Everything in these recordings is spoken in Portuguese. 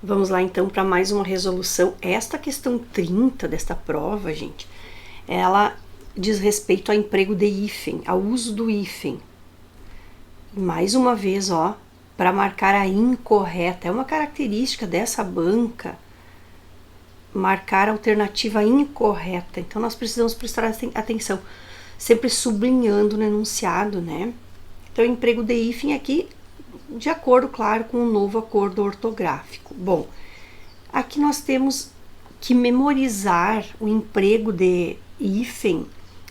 Vamos lá então para mais uma resolução. Esta questão 30 desta prova, gente, ela diz respeito ao emprego de hífen, ao uso do hífen. Mais uma vez, ó, para marcar a incorreta. É uma característica dessa banca marcar a alternativa incorreta. Então nós precisamos prestar atenção, sempre sublinhando no enunciado, né? Então o emprego de hífen aqui de acordo, claro, com o novo acordo ortográfico. Bom, aqui nós temos que memorizar o emprego de hífen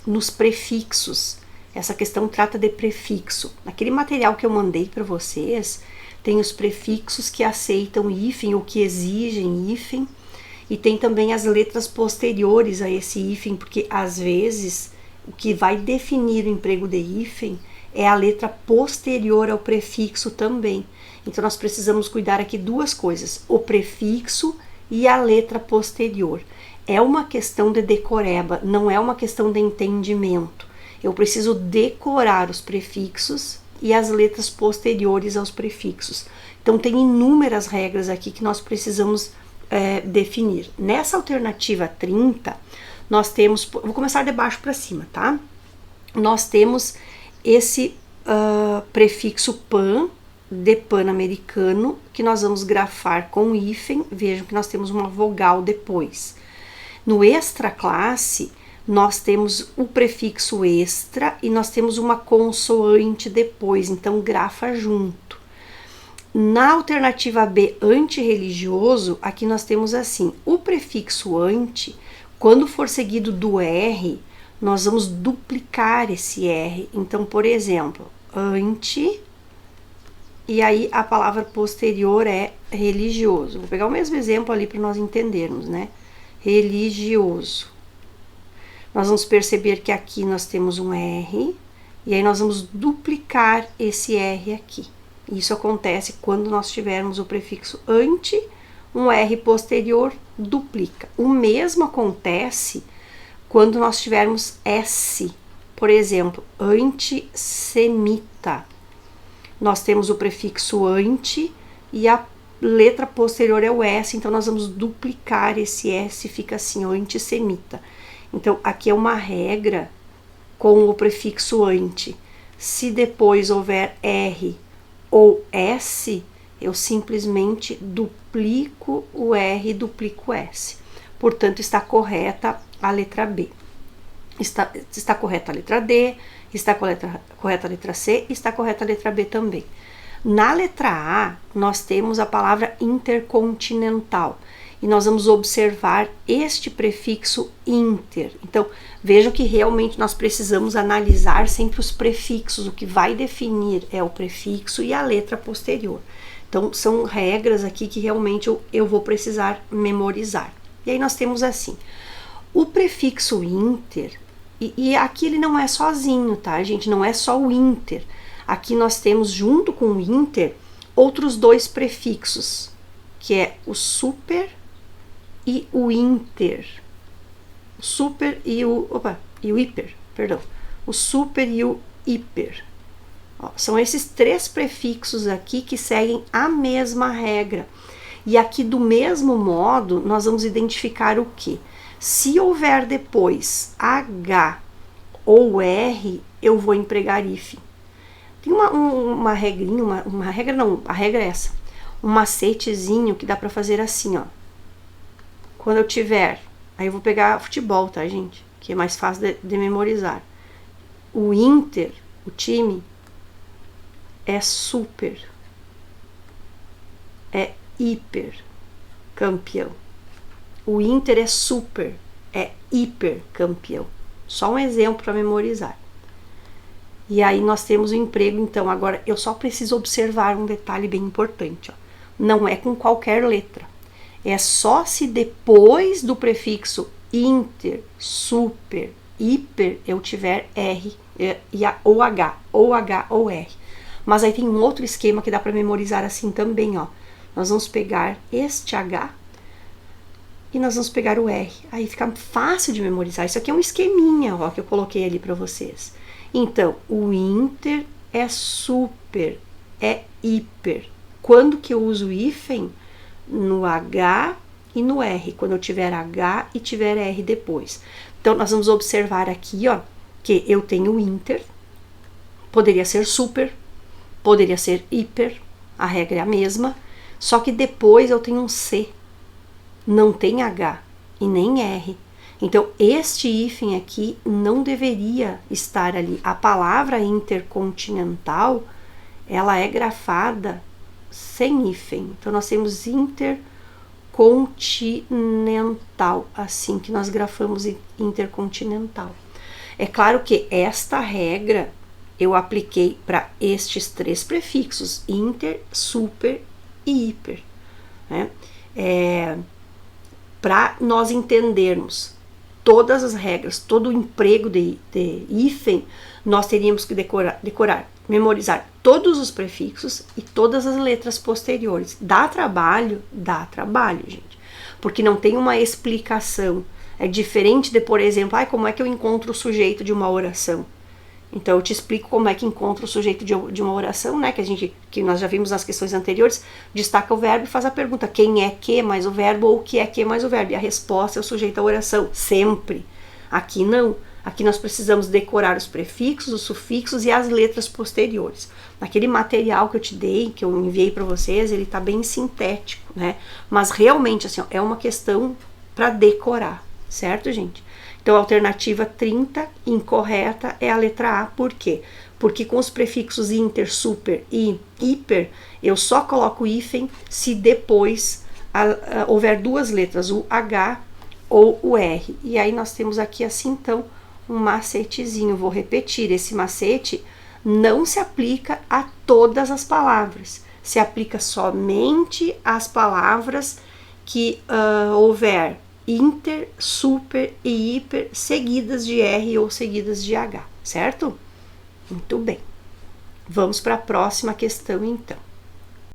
nos prefixos. Essa questão trata de prefixo. Naquele material que eu mandei para vocês, tem os prefixos que aceitam hífen ou que exigem hífen, e tem também as letras posteriores a esse hífen, porque às vezes o que vai definir o emprego de hífen é a letra posterior ao prefixo também. Então nós precisamos cuidar aqui duas coisas, o prefixo e a letra posterior. É uma questão de decoreba, não é uma questão de entendimento. Eu preciso decorar os prefixos e as letras posteriores aos prefixos. Então tem inúmeras regras aqui que nós precisamos definir. Nessa alternativa 30, nós temos, vou começar de baixo para cima, tá? Nós temos esse prefixo pan, de pan-americano, que nós vamos grafar com hífen. Vejam que nós temos uma vogal depois. No extra classe, nós temos o prefixo extra e nós temos uma consoante depois, então grafa junto. Na alternativa B, antirreligioso, aqui nós temos assim, o prefixo anti, quando for seguido do R, nós vamos duplicar esse R. Então, por exemplo, anti, e aí a palavra posterior é religioso. Vou pegar o mesmo exemplo ali para nós entendermos, né? Religioso. Nós vamos perceber que aqui nós temos um R, e aí nós vamos duplicar esse R aqui. Isso acontece quando nós tivermos o prefixo anti, um R posterior duplica. O mesmo acontece quando nós tivermos S, por exemplo, antissemita. Nós temos o prefixo anti e a letra posterior é o S, então nós vamos duplicar esse S, fica assim, antissemita. Então, aqui é uma regra com o prefixo anti. Se depois houver R ou S, eu simplesmente duplico o R e duplico o S. Portanto, está correta a letra B. Está correta a letra D, está correta a letra C, está correta a letra B também. Na letra A, nós temos a palavra intercontinental. E nós vamos observar este prefixo inter. Então, vejam que realmente nós precisamos analisar sempre os prefixos. O que vai definir é o prefixo e a letra posterior. Então, são regras aqui que realmente eu vou precisar memorizar. E aí nós temos assim, o prefixo inter, e aqui ele não é sozinho, tá, gente? Não é só o inter. Aqui nós temos, junto com o inter, outros dois prefixos, que é o super e o inter. O super e o hiper, perdão. O super e o hiper. Ó, são esses três prefixos aqui que seguem a mesma regra. E aqui, do mesmo modo, nós vamos identificar o que? Se houver depois H ou R, eu vou empregar hífen. Tem uma regrinha, uma regra não, a regra é essa. Um macetezinho que dá para fazer assim, ó. Quando eu tiver, aí eu vou pegar futebol, tá, gente? Que é mais fácil de memorizar. O Inter, o time, é super, é hiper campeão. O Inter é super, é hiper campeão. Só um exemplo para memorizar. E aí nós temos o emprego, então, agora eu só preciso observar um detalhe bem importante, ó. Não é com qualquer letra. É só se depois do prefixo inter, super, hiper, eu tiver R ou H, ou R. Mas aí tem um outro esquema que dá para memorizar assim também, ó. Nós vamos pegar este H e nós vamos pegar o R. Aí fica fácil de memorizar. Isso aqui é um esqueminha, ó, que eu coloquei ali para vocês. Então, o inter é super, é hiper. Quando que eu uso hífen? no H e no R, quando eu tiver H e tiver R depois. Então, nós vamos observar aqui, ó, que eu tenho inter, poderia ser super, poderia ser hiper, a regra é a mesma, só que depois eu tenho um C, não tem H e nem R. Então, este hífen aqui não deveria estar ali. A palavra intercontinental, ela é grafada sem hífen. Então, nós temos intercontinental, assim que nós grafamos intercontinental. É claro que esta regra eu apliquei para estes três prefixos, inter, super e hiper, né? Para nós entendermos todas as regras, todo o emprego de hífen, nós teríamos que decorar, memorizar todos os prefixos e todas as letras posteriores. Dá trabalho, gente, porque não tem uma explicação. É diferente de, por exemplo, como é que eu encontro o sujeito de uma oração? Então, eu te explico como é que encontra o sujeito de uma oração, né? Que nós já vimos nas questões anteriores, destaca o verbo e faz a pergunta, quem é que mais o verbo ou o que é que mais o verbo? E a resposta é o sujeito da oração, sempre. Aqui não. Aqui nós precisamos decorar os prefixos, os sufixos e as letras posteriores. Naquele material que eu te dei, que eu enviei para vocês, ele tá bem sintético, né? Mas realmente, assim, ó, é uma questão para decorar, certo, gente? Então, a alternativa 30, incorreta, é a letra A. Por quê? Porque com os prefixos inter, super e hiper, eu só coloco hífen se depois houver duas letras, o H ou o R. E aí nós temos aqui assim, então, um macetezinho. Vou repetir, esse macete não se aplica a todas as palavras. Se aplica somente às palavras que houver inter, super e hiper seguidas de R ou seguidas de H, certo? Muito bem. Vamos para a próxima questão, então.